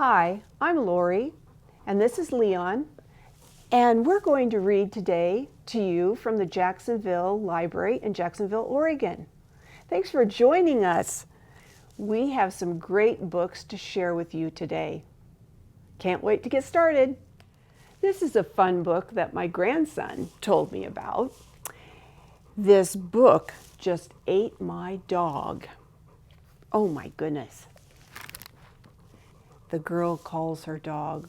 Hi, I'm Laurie, and this is Leon, and we're going to read today to you from the Jacksonville Library in Jacksonville, Oregon. Thanks for joining us. We have some great books to share with you today. Can't wait to get started. This is a fun book that my grandson told me about. This book just ate my dog. Oh my goodness. The girl calls her dog,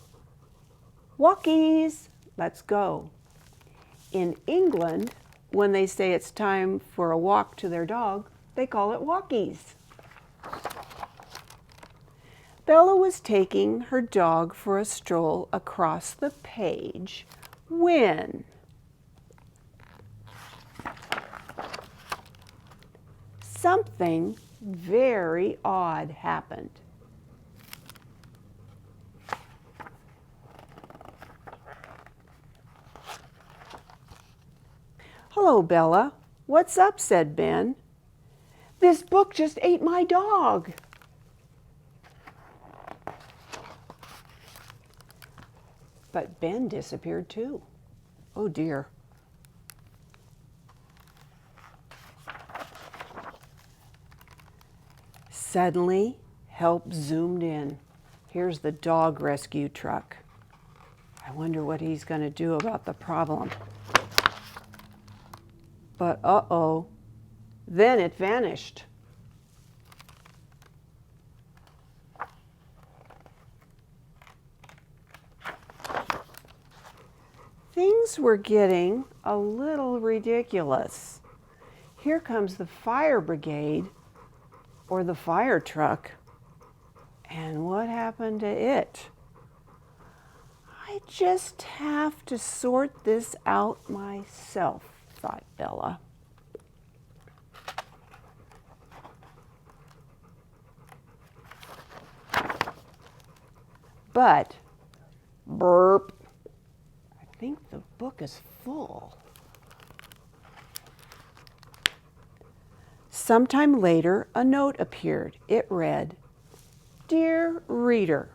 "Walkies, let's go." In England, when they say it's time for a walk to their dog, they call it walkies. Bella was taking her dog for a stroll across the page when something very odd happened. "Hello, Bella. What's up?" said Ben. "This book just ate my dog." But Ben disappeared too. Oh dear. Suddenly, help zoomed in. Here's the dog rescue truck. I wonder what he's going to do about the problem. But uh-oh, then it vanished. Things were getting a little ridiculous. Here comes the fire brigade, or the fire truck, and what happened to it? I just have to sort this out myself, thought Bella. But, burp, I think the book is full. Sometime later, a note appeared. It read, "Dear Reader,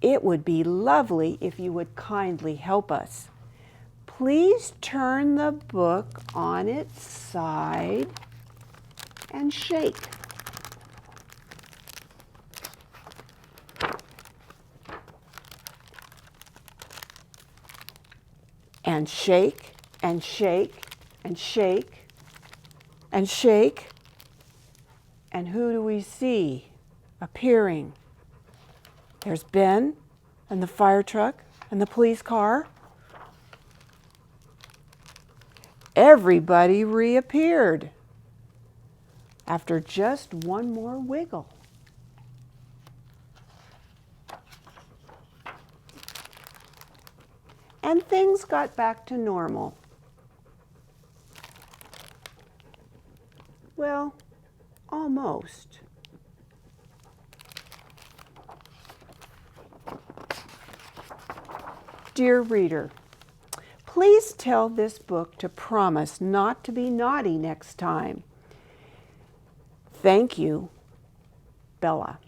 it would be lovely if you would kindly help us. Please turn the book on its side and shake. And shake, and shake, and shake, and shake." And who do we see appearing? There's Ben, and the fire truck, and the police car. Everybody reappeared after just one more wiggle. And things got back to normal. Well, almost. Dear reader, please tell this book to promise not to be naughty next time. Thank you, Bella.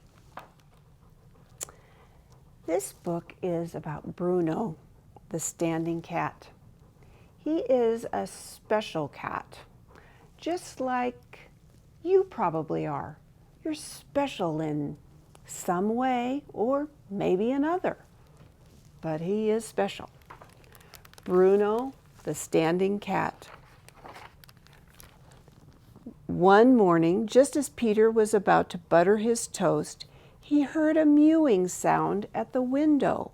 This book is about Bruno the Standing Cat. He is a special cat, just like you probably are. You're special in some way or maybe another, but he is special. Bruno the Standing Cat. One morning, just as Peter was about to butter his toast, he heard a mewing sound at the window.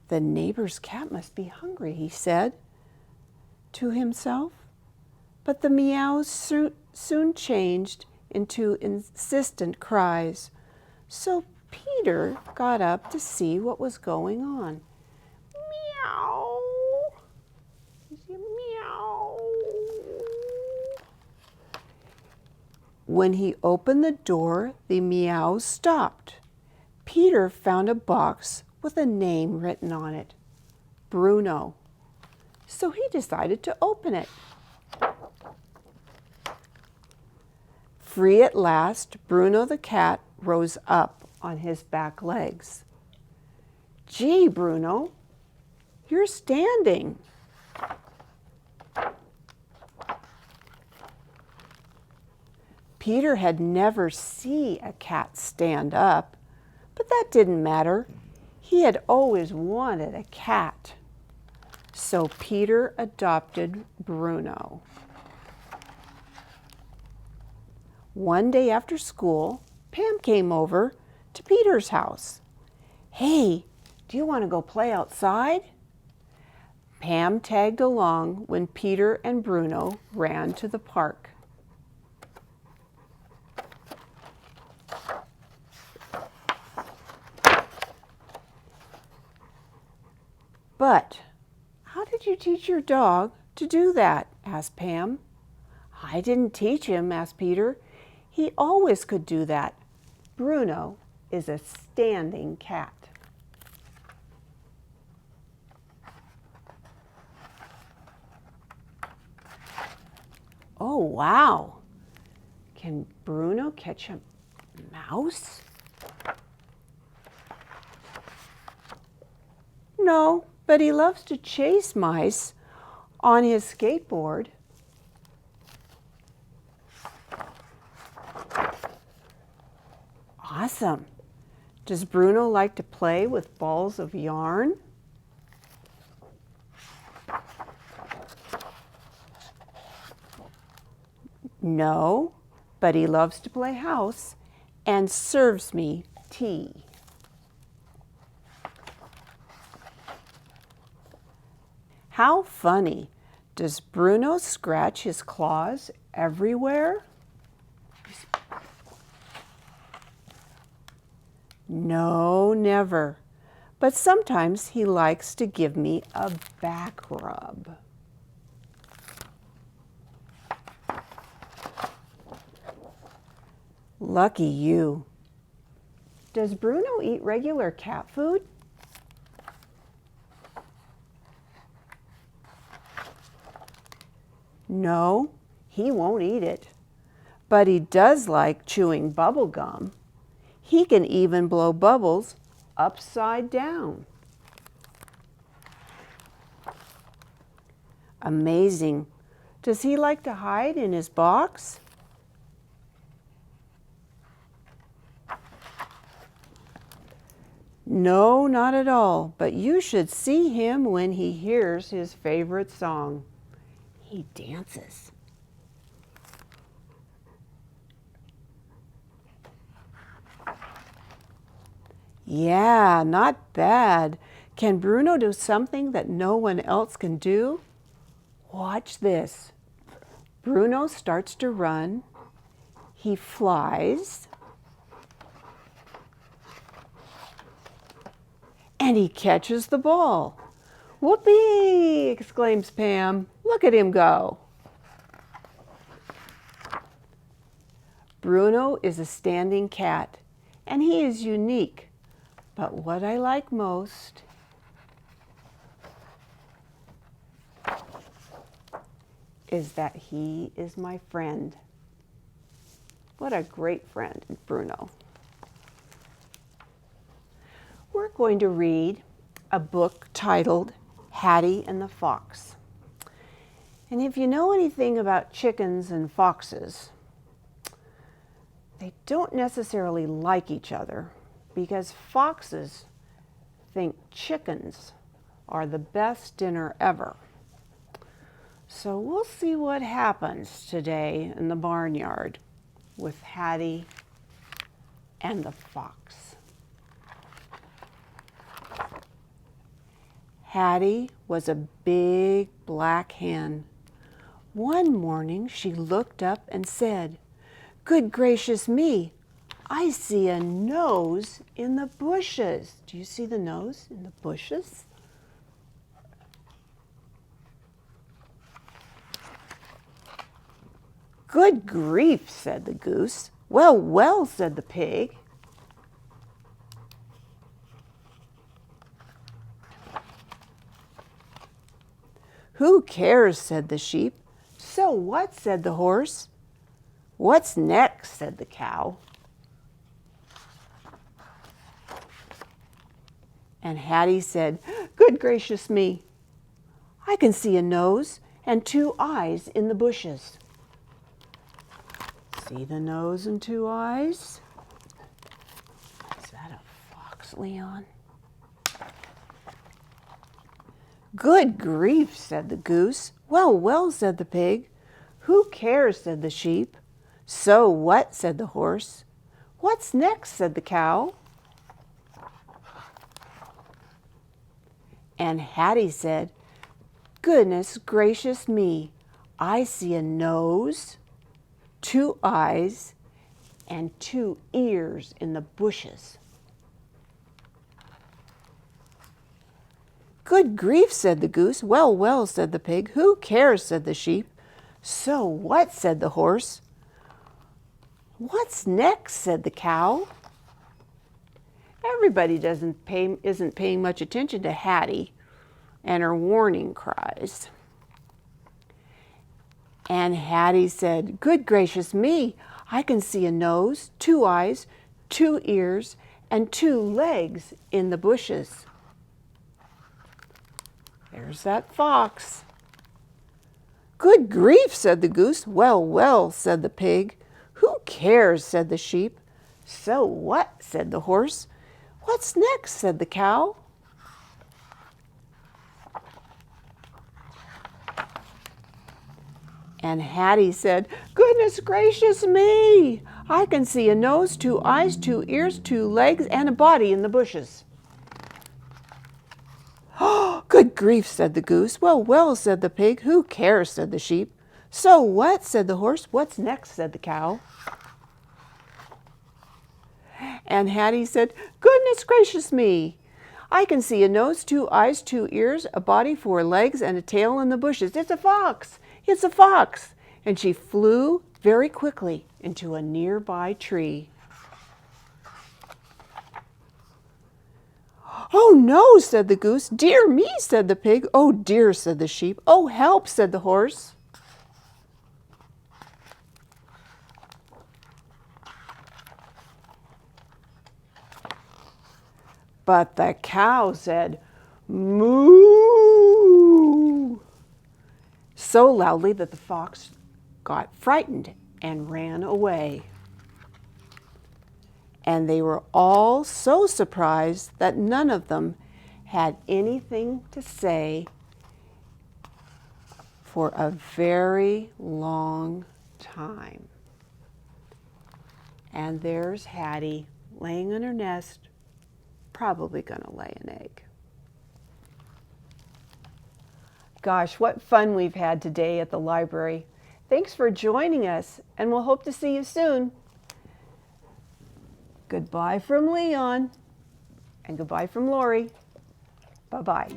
"The neighbor's cat must be hungry," he said to himself. But the meows soon changed into insistent cries. So Peter got up to see what was going on. Meow. Meow. When he opened the door, the meows stopped. Peter found a box with a name written on it, Bruno. So he decided to open it. Free at last, Bruno the cat rose up on his back legs. "Gee, Bruno, you're standing." Peter had never seen a cat stand up, but that didn't matter. He had always wanted a cat. So Peter adopted Bruno. One day after school, Pam came over to Peter's house. "Hey, do you want to go play outside?" Pam tagged along when Peter and Bruno ran to the park. "But how did you teach your dog to do that?" asked Pam. "I didn't teach him," asked Peter. "He always could do that. Bruno is a standing cat." "Oh, wow. Can Bruno catch a mouse?" "No, but he loves to chase mice on his skateboard." "Awesome. Does Bruno like to play with balls of yarn?" "No, but he loves to play house and serves me tea." "How funny. Does Bruno scratch his claws everywhere?" "No, never. But sometimes he likes to give me a back rub." "Lucky you. Does Bruno eat regular cat food?" "No, he won't eat it. But he does like chewing bubble gum. He can even blow bubbles upside down." "Amazing. Does he like to hide in his box?" "No, not at all. But you should see him when he hears his favorite song. He dances." "Yeah, not bad. Can Bruno do something that no one else can do?" Watch this. Bruno starts to run. He flies. And he catches the ball. "Whoopee!" exclaims Pam. "Look at him go." Bruno is a standing cat, and he is unique. But what I like most is that he is my friend. What a great friend, Bruno. We're going to read a book titled Hattie and the Fox. And if you know anything about chickens and foxes, they don't necessarily like each other because foxes think chickens are the best dinner ever. So we'll see what happens today in the barnyard with Hattie and the fox. Hattie was a big black hen. One morning she looked up and said, "Good gracious me, I see a nose in the bushes." Do you see the nose in the bushes? "Good grief," said the goose. "Well, well," said the pig. "Who cares?" said the sheep. "So what?" said the horse. "What's next?" said the cow. And Hattie said, "Good gracious me, I can see a nose and two eyes in the bushes." See the nose and two eyes? Is that a fox, Leon? "Good grief," said the goose. "Well, well," said the pig. "Who cares?" said the sheep. "So what?" said the horse. "What's next?" said the cow. And Hattie said, "Goodness gracious me, I see a nose, two eyes, and two ears in the bushes." "Good grief," said the goose. "Well, well," said the pig. "Who cares?" said the sheep. "So what?" said the horse. "What's next?" said the cow. Everybody isn't paying much attention to Hattie and her warning cries. And Hattie said, "Good gracious me, I can see a nose, two eyes, two ears, and two legs in the bushes." There's that fox. "Good grief," said the goose. "Well, well," said the pig. "Who cares?" said the sheep. "So what?" said the horse. "What's next?" said the cow. And Hattie said, "Goodness gracious me, I can see a nose, two eyes, two ears, two legs, and a body in the bushes." "Oh, good grief," said the goose. "Well, well," said the pig. "Who cares?" said the sheep. "So what?" said the horse. "What's next?" said the cow. And Hattie said, "Goodness gracious me, I can see a nose, two eyes, two ears, a body, four legs, and a tail in the bushes. It's a fox! It's a fox!" And she flew very quickly into a nearby tree. "Oh no," said the goose. "Dear me," said the pig. "Oh dear," said the sheep. "Oh help," said the horse. But the cow said, "Moo!" so loudly that the fox got frightened and ran away. And they were all so surprised that none of them had anything to say for a very long time. And there's Hattie laying in her nest, probably going to lay an egg. Gosh, what fun we've had today at the library. Thanks for joining us, and we'll hope to see you soon. Goodbye from Leon, and goodbye from Laurie. Bye-bye.